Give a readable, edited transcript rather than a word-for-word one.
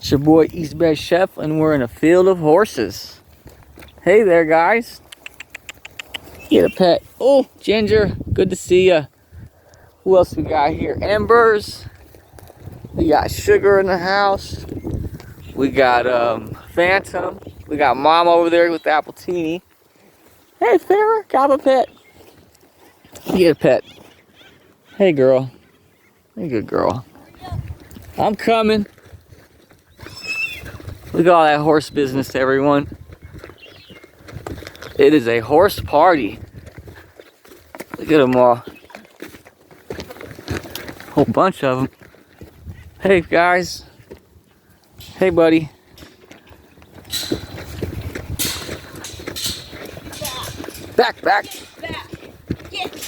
It's your boy East Bay Chef, and we're in a field of horses. Hey there, guys. Get a pet. Oh, Ginger, good to see ya. Who else we got here? Embers. We got Sugar in the house. We got Phantom. We got Mom over there with the Appletini. Hey, Farrah, got a pet. Get a pet. Hey, girl. Hey, good girl. I'm coming. Look at all that horse business, everyone. It is a horse party. Look at them all. Whole bunch of them. Hey, guys. Hey, buddy. Back.